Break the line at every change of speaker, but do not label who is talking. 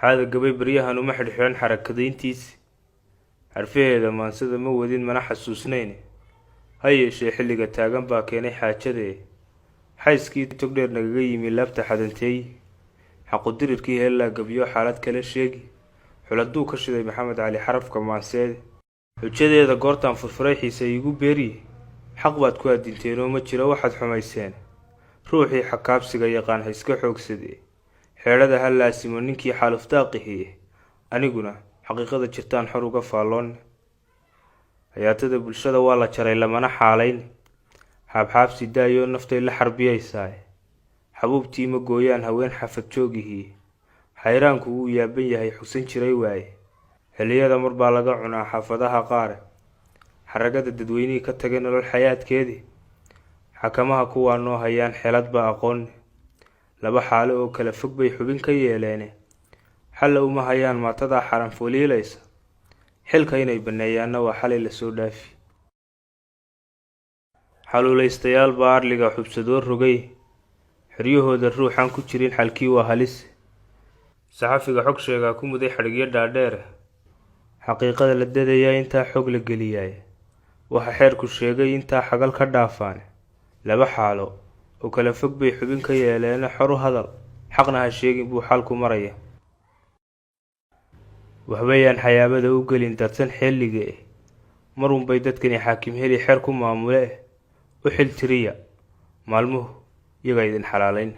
Hada gabay baryahan uma xidhxidhan xarakadayntiisi xarfaheeda maansada ma wadin mana xasuusnayn ha yeeshee xilliga taagan baa keenay xaajadee xayskii togdheer nagaga yimi laabta xadanteey xaqudirirkii heellaa gabyo xaalad kale sheegi xuladuu ka shiday maxamed cali xarafka maanseede xujadeeda goortaan furfuray xiise iigu beeriye xaq baad ku addinteenoo ma jiro waxaad xumayseen ruuxii xakaabsiga yaqaan ha iska xoogsadee xeedhada ha laasimo ninkii xaalufdaaqihiye aniguna xaqiiqada jirtaan xor uga faalloon hayaatada bulshada waa la jaray lamana xaalayn xaabxaabsi daayoo naftay la xarbiyaysaa xabuubtii ma gooyaan haween xafad joogihii xayraanku wuu yaaban yahay xugsan jiray waaye xilliyada mar baa laga cunaa xaafadaha qaare xaragada dadweynihii ka tagay nolol xayaadkeedii xakamaha kuwaa noo hayaan xelad ba aqoon laba xaale oo kala fog bay xubin ka yeeleene xalla uma hayaan maatadaa xaran fooliilaysa xilka inay banneeyaanna waa xalay la soo dhaafi xaluulaystayaal baa arliga xubsadoo rogay xiryahooda ruuxaan ku jirin xalkii waa halis saxafiga xog sheegaa ku muday xadhigyo dhaadheere xaqiiqada la dadayaa intaa xog la geliyaay waxa xeerku sheegay intaa xagal ka dhaafaan laba xaalo oo kala fog bay xubin ka yeeleena xor u hadal xaqna ha sheegin buu xalku maraya waxbayaan xayaabada u gelin dadsan xilliga marun bay dadkani xaakim heli xeer ku maamule u xil tiriya maalmuhu iyaga idin xalaalayn